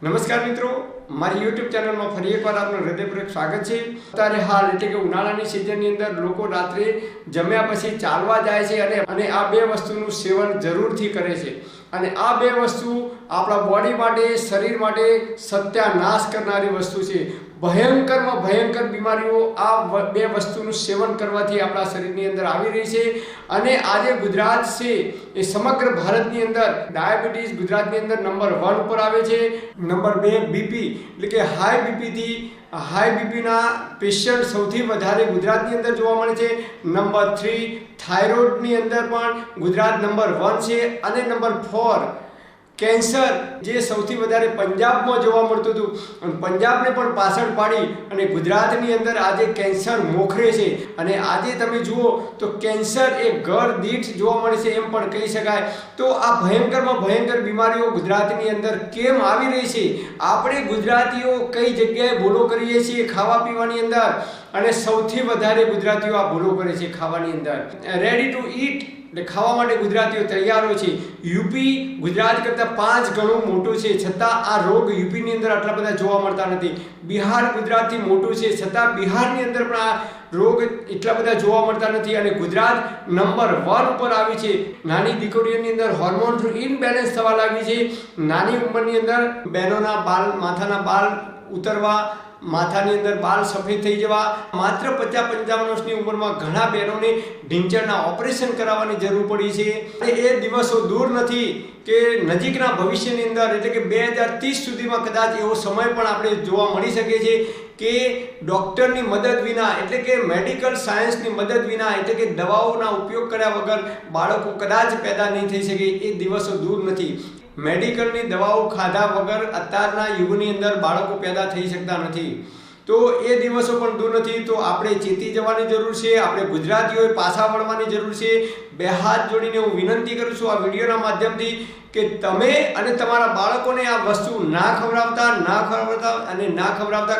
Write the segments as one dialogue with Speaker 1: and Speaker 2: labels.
Speaker 1: નમસ્કાર મિત્રો, મારી YouTube ચેનલમાં ફરી એકવાર આપનું હૃદયપૂર્વક સ્વાગત છે। અત્યારે હાલ એટલે કે ઉનાળાની સિઝનની અંદર લોકો રાત્રે જમ્યા પછી ચાલવા જાય છે અને આ બે વસ્તુનું સેવન જરૂરથી કરે છે અને આ બે વસ્તુ આપણા બોડી માટે, શરીર માટે સત્યાનાશ કરનારી વસ્તુ છે। ભયંકરમાં ભયંકર બીમારીઓ આ બે વસ્તુનું સેવન કરવાથી આપણા શરીરની અંદર આવી રહી છે અને આજે ગુજરાત છે એ સમગ્ર ભારતની અંદર ડાયાબિટીસ ગુજરાતની અંદર નંબર 1 ઉપર આવે છે। નંબર 2 બીપી એટલે કે હાઈ બીપીના પેશન્ટ સૌથી વધારે ગુજરાતની અંદર જોવા મળે છે। નંબર 3 થાઇરોઇડની અંદર પણ ગુજરાત નંબર 1 છે અને નંબર 4 કેન્સર જે સૌથી વધારે પંજાબમાં જોવા મળતું હતું અને પંજાબને પણ પાછળ પાડી અને ગુજરાતની અંદર આજે કેન્સર મોખરે છે અને આજે તમે જુઓ તો કેન્સર એ ઘર દીઠ જોવા મળે છે એમ પણ કહી શકાય। તો આ ભયંકરમાં ભયંકર બીમારીઓ ગુજરાતની અંદર કેમ આવી રહી છે? આપણે ગુજરાતીઓ કઈ જગ્યાએ ભૂલો કરીએ છીએ ખાવા પીવાની અંદર અને સૌથી વધારે ગુજરાતીઓ આ ભૂલો કરે છે ખાવાની અંદર। રેડી ટુ ઈટ એટલે ખાવા માટે ગુજરાતીઓ તૈયાર હોય છે। યુપી ગુજરાત કરતાં 5 ગણું મોટું છે છતાં આ રોગ યુપીની અંદર આટલા બધા જોવા મળતા નથી। બિહાર ગુજરાતથી મોટું છે છતાં બિહારની અંદર પણ આ રોગ એટલા બધા જોવા મળતા નથી અને ગુજરાત નંબર 1 ઉપર આવી છે। નાની દીકરીઓની અંદર હોર્મોનનું ઇનબેલેન્સ થવા લાગી છે। નાની ઉંમરની અંદર બહેનોના માથાના બાલ ઉતરવા, માથાની અંદર બાલ સફેદ થઈ જવા, માત્ર 50-55 વર્ષની ઉંમરમાં ઘણા બહેનોને ઢીંચણના ઓપરેશન કરાવવાની જરૂર પડી છે અને એ દિવસો દૂર નથી કે નજીકના ભવિષ્યની અંદર એટલે કે 2030 સુધીમાં કદાચ એવો સમય પણ આપણે જોવા મળી શકે છે કે ડૉક્ટરની મદદ વિના એટલે કે મેડિકલ સાયન્સની મદદ વિના એટલે કે દવાઓના ઉપયોગ કર્યા વગર બાળકો કદાચ પેદા નહીં થઈ શકે। એ દિવસો દૂર નથી। મેડિકલની દવાઓ ખાધા વગર અત્યારના યુગની અંદર બાળકો પેદા થઈ શકતા નથી। તો એ દિવસો પણ દૂર નથી। તો આપણે ચેતી જવાની જરૂર છે। આપણે ગુજરાતીઓએ પાછા વળવાની જરૂર છે। બે હાથ જોડીને હું વિનંતી કરું છું આ વિડીયોના માધ્યમથી કે તમે અને તમારા બાળકોને આ વસ્તુ ના ખવડાવતા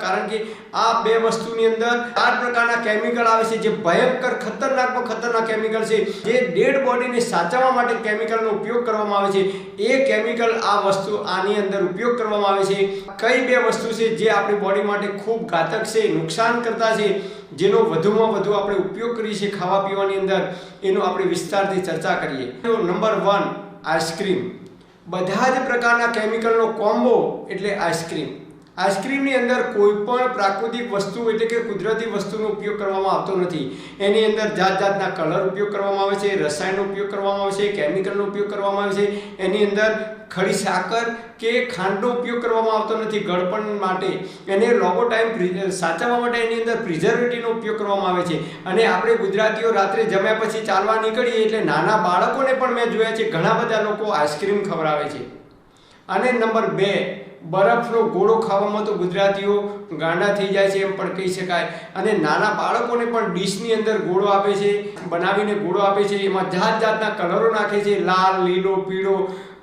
Speaker 1: કારણ કે આ બે વસ્તુની અંદર 4 પ્રકારના કેમિકલ આવે છે જે ભયંકર ખતરનાક કેમિકલ છે જે ડેડ બોડીને સાચવવા માટે કેમિકલનો ઉપયોગ કરવામાં આવે છે। એ કેમિકલ આ વસ્તુ આની અંદર ઉપયોગ કરવામાં આવે છે। કઈ બે વસ્તુ છે જે આપણી બોડી માટે ખૂબ ઘાતક છે, નુકસાન કરતા છે, જેનો વધુમાં વધુ આપણે ઉપયોગ કરીએ છીએ ખાવા પીવાની અંદર, એનો આપણે વિસ્તારથી ચર્ચા કરીએ। તો નંબર 1 આઈસ્ક્રીમ। બધા જ પ્રકારના કેમિકલનો કોમ્બો એટલે આઈસ્ક્રીમ। આઈસ્ક્રીમની અંદર કોઈ પણ પ્રાકૃતિક વસ્તુ એટલે કે કુદરતી વસ્તુનો ઉપયોગ કરવામાં આવતો નથી। એની અંદર જાતના કલર ઉપયોગ કરવામાં આવે છે, રસાયણનો ઉપયોગ કરવામાં આવે છે, કેમિકલનો ઉપયોગ કરવામાં આવે છે। એની અંદર ખડી સાકર કે ખાંડનો ઉપયોગ કરવામાં આવતો નથી ગળપણ માટે। એને લાંબો ટાઈમ સાચવવા માટે એની અંદર પ્રિઝર્વેટિવનો ઉપયોગ કરવામાં આવે છે અને આપણે ગુજરાતીઓ રાત્રે જમ્યા પછી ચાલવા નીકળીએ એટલે નાના બાળકોને પણ મેં જોયા છે ઘણા બધા લોકો આઈસ્ક્રીમ ખવડાવે છે। અને નંબર 2 બરફનો ગોળો ખાવામાં તો ગુજરાતીઓ ગાંડા થઈ જાય છે એમ પણ કહી શકાય અને નાના બાળકોને પણ ડીશની અંદર ગોળો આપે છે, બનાવીને ગોળો આપે છે। એમાં જાતના કલરો નાખે છે, લાલ, લીલો, પીળો,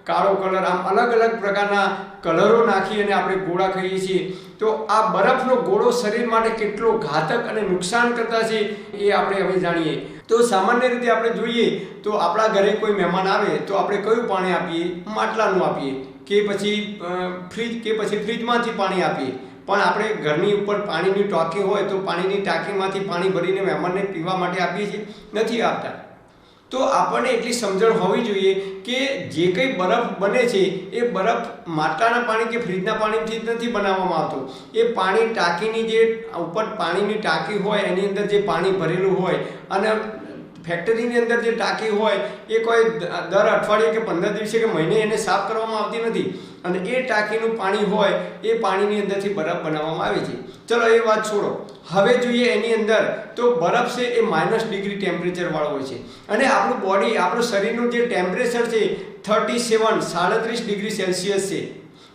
Speaker 1: કાળો કલર, આમ અલગ પ્રકારના કલરો નાખી અને આપણે ગોળા ખાઈએ છીએ। તો આ બરફનો ગોળો શરીર માટે કેટલો ઘાતક અને નુકસાન કરતા છે એ આપણે હવે જાણીએ। તો સામાન્ય રીતે આપણે જોઈએ તો આપણા ઘરે કોઈ મહેમાન આવે તો આપણે કયું પાણી આપીએ? માટલાનું આપીએ કે પછી ફ્રીજમાંથી પાણી આપીએ। પણ આપણે ઘરની ઉપર પાણીની ટાંકી હોય તો પાણીની ટાંકીમાંથી પાણી ભરીને મહેમાનને પીવા માટે આપીએ છીએ? નથી આપતા। તો આપણને એટલી સમજણ હોવી જોઈએ કે જે કંઈ બરફ બને છે એ બરફ માટલાના પાણી કે ફ્રીજના પાણીથી જ નથી બનાવવામાં આવતો। એ પાણી ટાંકીની જે ઉપર પાણીની ટાંકી હોય એની અંદર જે પાણી ભરેલું હોય અને ફેક્ટરીની અંદર જે ટાંકી હોય એ કોઈ દર અઠવાડિયે કે 15 દિવસે કે મહિને એને સાફ કરવામાં આવતી નથી અને એ ટાંકીનું પાણી હોય એ પાણીની અંદરથી બરફ બનાવવામાં આવે છે। ચલો એ વાત છોડો, હવે જોઈએ એની અંદર તો બરફ છે એ -ડિગ્રી ટેમ્પરેચર વાળો હોય છે અને આપણું શરીરનું જે ટેમ્પરેચર છે 37 ડિગ્રી સેલ્સિયસ છે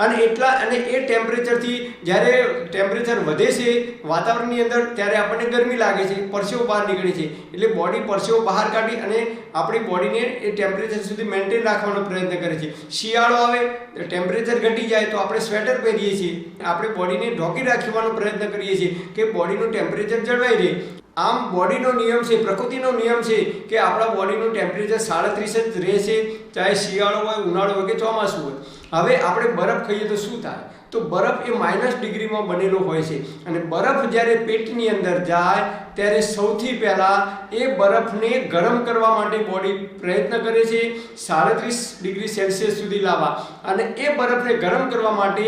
Speaker 1: અને એ ટેમ્પરેચરથી જ્યારે ટેમ્પરેચર વધે છે વાતાવરણની અંદર ત્યારે આપણને ગરમી લાગે છે, પરસેવો બહાર નીકળે છે એટલે બોડી પરસેવો બહાર કાઢી અને આપણી બોડીને એ ટેમ્પરેચર સુધી મેન્ટેન રાખવાનો પ્રયત્ન કરે છે। શિયાળો આવે ટેમ્પરેચર ઘટી જાય તો આપણે સ્વેટર પહેરીએ છીએ, આપણે બોડીને ઢોકી રાખવાનો પ્રયત્ન કરીએ છીએ કે બોડીનું ટેમ્પરેચર જળવાઈ રહે। આમ બોડીનો નિયમ છે, પ્રકૃતિનો નિયમ છે કે આપણા બોડીનું ટેમ્પરેચર 37 જ રહેશે, ચાહે શિયાળો હોય, ઉનાળો હોય કે ચોમાસું હોય। હવે આપણે બરફ ખાઈએ તો શું થાય? તો બરફ એ -ડિગ્રીમાં બનેલો હોય છે અને બરફ જ્યારે પેટની અંદર જાય ત્યારે સૌથી પહેલાં એ બરફને ગરમ કરવા માટે બોડી પ્રયત્ન કરે છે 37 ડિગ્રી સેલ્સિયસ સુધી લાવવા, અને એ બરફને ગરમ કરવા માટે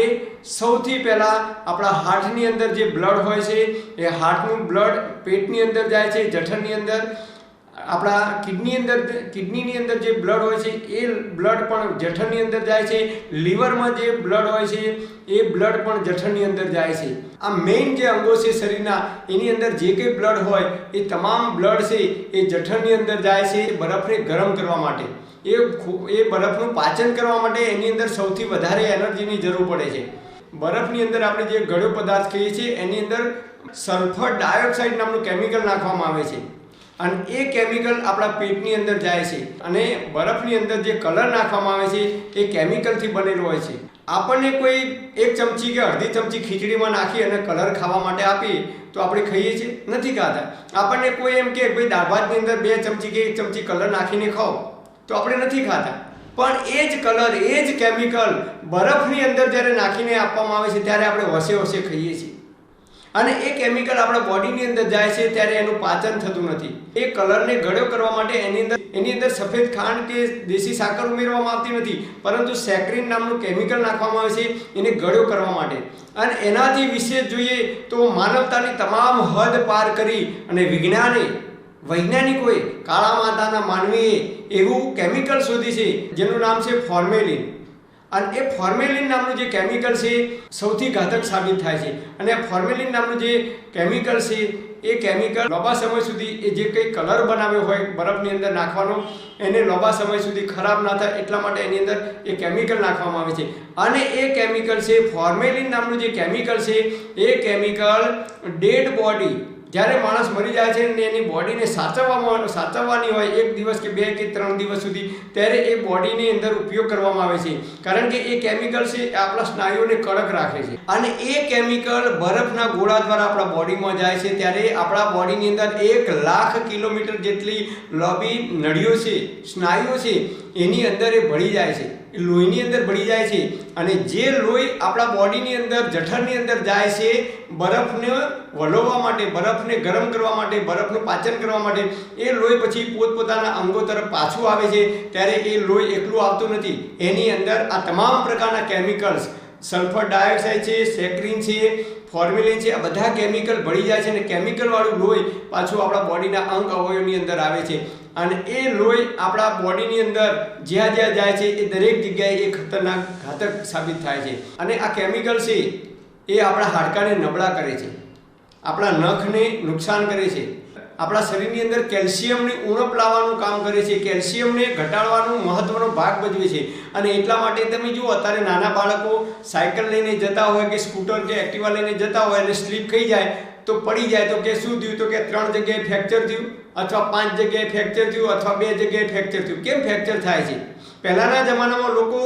Speaker 1: સૌથી પહેલાં આપણા હાર્ટની અંદર જે બ્લડ હોય છે એ હાર્ટનું બ્લડ પેટની અંદર જાય છે, જઠરની અંદર આપણા કિડનીની અંદર જે બ્લડ હોય છે એ બ્લડ પણ જઠરની અંદર જાય છે, લીવરમાં જે બ્લડ હોય છે એ બ્લડ પણ જઠરની અંદર જાય છે. આ મેઇન જે અંગો છે શરીરના એની અંદર જે કંઈ બ્લડ હોય એ તમામ બ્લડ છે એ જઠરની અંદર જાય છે બરફને ગરમ કરવા માટે. એ બરફનું પાચન કરવા માટે એની અંદર સૌથી વધારે એનર્જીની જરૂર પડે છે. બરફની અંદર આપણે જે ગળ્યો પદાર્થ કહીએ છીએ એની અંદર સલ્ફર ડાયોક્સાઇડ નામનું કેમિકલ નાખવામાં આવે છે અને એ કેમિકલ આપણા પેટની અંદર જાય છે અને બરફની અંદર જે કલર નાખવામાં આવે છે એ કેમિકલથી બનેલો હોય છે. આપણને કોઈ 1 ચમચી કે અડધી ચમચી ખીચડીમાં નાખી અને કલર ખાવા માટે આપીએ તો આપણે ખાઈએ છીએ? નથી ખાતા. આપણને કોઈ એમ કે ભાઈ દાળ ભાતની અંદર 2 ચમચી કે 1 ચમચી કલર નાખીને ખાઓ તો આપણે નથી ખાતા. પણ એ જ કલર, એ જ કેમિકલ બરફની અંદર જ્યારે નાખીને આપવામાં આવે છે ત્યારે આપણે હોશે હોશે ખાઈએ છીએ અને એ કેમિકલ આપણા બોડીની અંદર જાય છે ત્યારે એનું પાચન થતું નથી. એ કલરને ગળ્યો કરવા માટે એની અંદર સફેદ ખાંડ કે દેશી સાકર ઉમેરવામાં આવતી નથી, પરંતુ સેક્રીન નામનું કેમિકલ નાખવામાં આવે છે એને ગળ્યો કરવા માટે. અને એનાથી વિશેષ જોઈએ તો માનવતાની તમામ હદ પાર કરી અને વૈજ્ઞાનિકોએ, કાળા માતાના માનવીએ એવું કેમિકલ શોધી છે જેનું નામ છે ફોર્મેલિન. અને એ ફોર્મેલિન નામનું જે કેમિકલ છે સૌથી ઘાતક સાબિત થાય છે. અને ફોર્મેલિન નામનું જે કેમિકલ છે એ કેમિકલ લાંબા સમય સુધી એ જે કંઈ કલર બનાવ્યો હોય બરફની અંદર નાખવાનો એને લાંબા સમય સુધી ખરાબ ના થાય એટલા માટે એની અંદર એ કેમિકલ નાખવામાં આવે છે. અને એ કેમિકલ છે ફોર્મેલિન નામનું જે કેમિકલ છે એ કેમિકલ ડેડ બોડી, જ્યારે માણસ મરી જાય છે અને એની બોડીને સાચવવાની હોય 1 દિવસ કે 2 કે 3 દિવસ સુધી, ત્યારે એ બોડીની અંદર ઉપયોગ કરવામાં આવે છે. કારણ કે એ કેમિકલ છે એ આપણા સ્નાયુઓને કડક રાખે છે. અને એ કેમિકલ બરફના ગોળા દ્વારા આપણા બોડીમાં જાય છે ત્યારે આપણા બોડીની અંદર 1 લાખ કિલોમીટર જેટલી લાંબી નળીઓ છે, સ્નાયુઓ છે, એની અંદર એ ભળી જાય છે, લોહીની અંદર ભળી જાય છે. અને જે લોહી આપણા બોડીની અંદર જઠરની અંદર જાય છે બરફને વલોવવા માટે, બરફને ગરમ કરવા માટે, બરફનું પાચન કરવા માટે, એ લોહી પછી પોતપોતાના અંગો તરફ પાછું આવે છે ત્યારે એ લોહી એકલું આવતું નથી. એની અંદર આ તમામ પ્રકારના કેમિકલ્સ, સલ્ફર ડાયોક્સાઇડ છે, સેક્રીન છે, ફોર્મેલિન છે, આ બધા કેમિકલ ભળી જાય છે અને કેમિકલવાળું લોહી પાછું આપણા બોડીના અંગ અવયવની અંદર આવે છે. અને એ લોહી આપણા બોડીની અંદર જ્યાં જ્યાં જાય છે એ દરેક જગ્યાએ એ ખતરનાક ઘાતક સાબિત થાય છે. અને આ કેમિકલ છે એ આપણા હાડકાને નબળા કરે છે, આપણા નખને નુકસાન કરે છે, આપણા શરીરની અંદર કેલ્શિયમની ઉણપ લાવવાનું કામ કરે છે, કેલ્શિયમને ઘટાડવાનો મહત્વનો ભાગ ભજવે છે. અને એટલા માટે તમે જુઓ અત્યારે નાના બાળકો સાયકલ લઈને જતા હોય કે સ્કૂટર કે એક્ટિવા લઈને જતા હોય અને સ્લીપ ખાઈ જાય તો પડી જાય તો કે શું થયું? તો કે 3 જગ્યાએ ફ્રેક્ચર થયું, અથવા 5 જગ્યાએ ફ્રેક્ચર થયું, અથવા 2 જગ્યાએ ફ્રેક્ચર થયું. કેમ ફ્રેક્ચર થાય છે? પહેલાંના જમાનામાં લોકો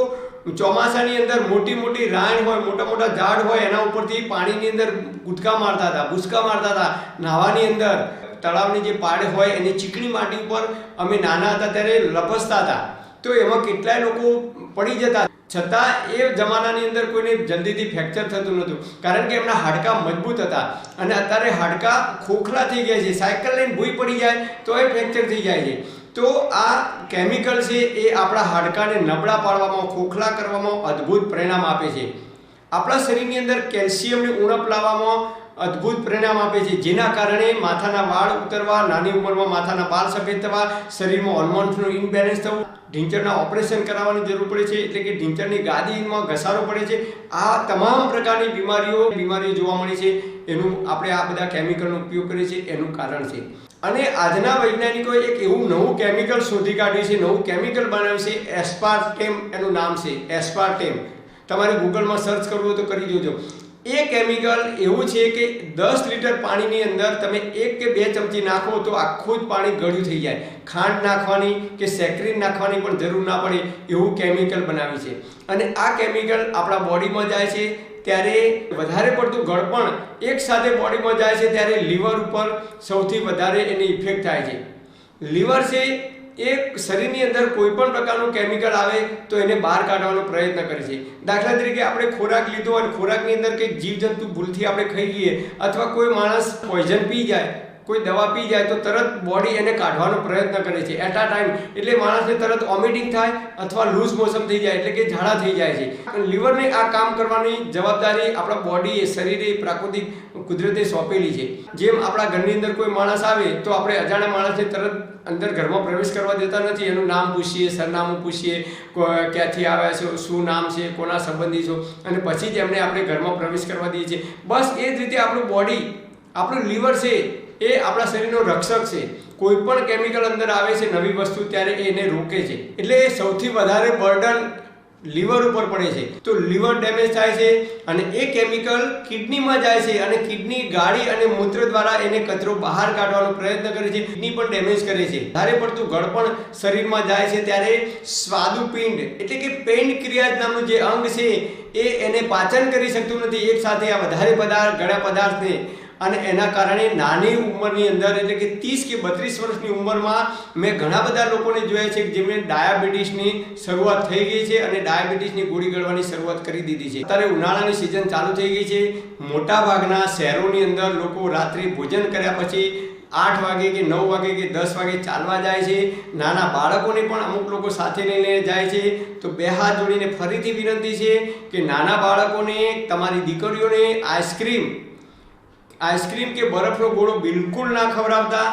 Speaker 1: ચોમાસાની અંદર મોટી રાણ હોય, મોટા ઝાડ હોય, એના ઉપરથી પાણીની અંદર કૂદકા મારતા હતા, ભૂસકા મારતા હતા. નાવાની અંદર તળાવની જે પાડ હોય એની ચીકણી માટી ઉપર અમે નાના હતા ત્યારે લપસતા હતા, તો એમાં કેટલાય લોકો પડી જતા. છતાં એ જમાનાની અંદર કોઈને જલ્દીથી ફ્રેક્ચર થતું નહોતું, કારણ કે એમના હાડકાં મજબૂત હતા. અને અત્યારે હાડકાં ખોખલા થઈ ગયા છે, સાયકલ લઈને ભૂઈ પડી જાય તો એ ફ્રેક્ચર થઈ જાય છે. તો આ કેમિકલ છે એ આપણા હાડકાને નબળા પાડવામાં, ખોખલા કરવામાં અદ્ભુત પરિણામ આપે છે. આપણા શરીરની અંદર કેલ્શિયમની ઉણપ લાવવામાં અદ્ભુત પરિણામ આપે છે, જેના કારણે માથાના વાળ ઉતરવા, નાની ઉંમરમાં માથાના વાળ સફેદ થવા, શરીરમાં હોર્મોન્સનું ઇમ્બેલેન્સ થવું, ઢીંચણના ઓપરેશન કરાવવાની જરૂર પડે છે, એટલે કે ઢીંચણની ગાદીમાં ઘસારો પડે છે. આ તમામ પ્રકારની બીમારીઓ જોવા મળે છે. એનું આપણે આ બધા કેમિકલનો ઉપયોગ કરીએ છીએ એનું કારણ છે. અને આજના વૈજ્ઞાનિકોએ એક એવું નવું કેમિકલ શોધી કાઢ્યું છે, નવું કેમિકલ બનાવ્યું છે, એસ્પાર્ટેમ એનું નામ છે, એસ્પાર્ટેમ. તમારે ગૂગલમાં સર્ચ કરવું હોય તો કરી જોજો. એ કેમિકલ એવું છે કે 10 લીટર પાણીની અંદર તમે 1 કે 2 ચમચી નાખો તો આખું જ પાણી ગળ્યું થઈ જાય. ખાંડ નાખવાની કે સેક્રીન નાખવાની પણ જરૂર ના પડે એવું કેમિકલ બનાવ્યું છે. અને આ કેમિકલ આપણા બોડીમાં જાય છે ત્યારે વધારે પડતું ગળપણ એક સાથે બોડીમાં જાય છે ત્યારે લીવર ઉપર સૌથી વધારે એની ઇફેક્ટ થાય છે. લીવર છે એ શરીરની અંદર કોઈ પણ પ્રકારનું કેમિકલ આવે તો એને બહાર કાઢવાનો પ્રયત્ન કરે છે. દાખલા તરીકે આપણે ખોરાક લીધો અને ખોરાકની અંદર કંઈક જીવજંતુ ભૂલથી આપણે ખાઈ લઈએ અથવા કોઈ માણસ પોઈઝન પી જાય, કોઈ દવા પી જાય તો તરત બોડી એને કાઢવાનો પ્રયત્ન કરે છે એટ આ ટાઈમ. એટલે માણસને તરત વોમિટિંગ થાય અથવા લૂઝ મોશન થઈ જાય એટલે કે ઝાડા થઈ જાય છે. લીવરને આ કામ કરવાની જવાબદારી આપણા બોડીએ, શરીરે, પ્રાકૃતિક કુદરતે સોંપેલી છે. જેમ આપણા ઘરની અંદર કોઈ માણસ આવે તો આપણે અજાણ્યા માણસને તરત અંદર ઘરમાં પ્રવેશ કરવા દેતા નથી. એનું નામ પૂછીએ, સરનામું પૂછીએ, ક્યાંથી આવ્યા છો, શું નામ છે, કોના સંબંધી છો, અને પછી જ એમને આપણે ઘરમાં પ્રવેશ કરવા દઈએ છીએ. બસ એ જ રીતે આપણું બોડી, આપણું લીવર છે એ આપણા શરીરનો રક્ષક છે. કોઈ પણ કેમિકલ અંદર આવે છે નવી વસ્તુ ત્યારે એને રોકે છે. એટલે સૌથી વધારે બર્ડન લીવર ઉપર પડે છે. તો લીવર ડેમેજ થાય છે અને એ કેમિકલ કિડનીમાં જાય છે અને કિડની ગાળી અને મૂત્ર દ્વારા એને કચરો બહાર કાઢવાનો પ્રયત્ન કરે છે. કિડની પણ ડેમેજ કરે છે. વધારે પડતું ગળપણ શરીરમાં જાય છે ત્યારે સ્વાદુપિંડ એટલે કે પેનક્રિયાસ નામનું જે અંગ છે એ એને પાચન કરી શકતું નથી એક સાથે આ વધારે ગળ્યા પદાર્થને, અને એના કારણે નાની ઉંમરની અંદર એટલે કે 30 કે 32 વર્ષની ઉંમરમાં મેં ઘણા બધા લોકોને જોયા છે જેમને ડાયાબિટીસની શરૂઆત થઈ ગઈ છે અને ડાયાબિટીસની ગોળી ગળવાની શરૂઆત કરી દીધી છે. અત્યારે ઉનાળાની સિઝન ચાલુ થઈ ગઈ છે. મોટા ભાગના શહેરોની અંદર લોકો રાત્રે ભોજન કર્યા પછી 8 વાગે કે 9 વાગે કે 10 વાગે ચાલવા જાય છે. નાના બાળકોને પણ અમુક લોકો સાથે લઈને જાય છે. તો બે હાથ જોડીને ફરીથી વિનંતી છે કે નાના બાળકોને, તમારી દીકરીઓને આઈસ્ક્રીમ કે બરફનો ગોળો બિલકુલ ના ખવડાવતા.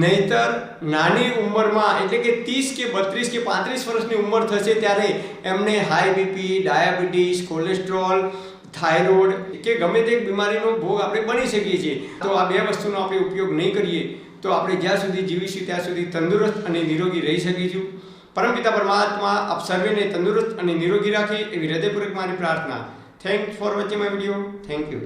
Speaker 1: નહીતર નાની ઉંમરમાં એટલે કે 30 કે 32 કે 35 વર્ષની ઉંમર થશે ત્યારે એમને high BP, diabetes, cholesterol, thyroid કે ગમે તે બીમારીનો ભોગ આપણે બની શકીએ છીએ. તો આ બે વસ્તુનો આપણે ઉપયોગ નહીં કરીએ તો આપણે જ્યાં સુધી જીવીશું ત્યાં સુધી તંદુરસ્ત અને નિરોગી રહી શકીશું. પરમપિતા પરમાત્મા આપ સર્વેને તંદુરસ્ત અને નિરોગી રાખે એવી હૃદયપૂર્વક મારી પ્રાર્થના. Thanks for watching my video. Thank you.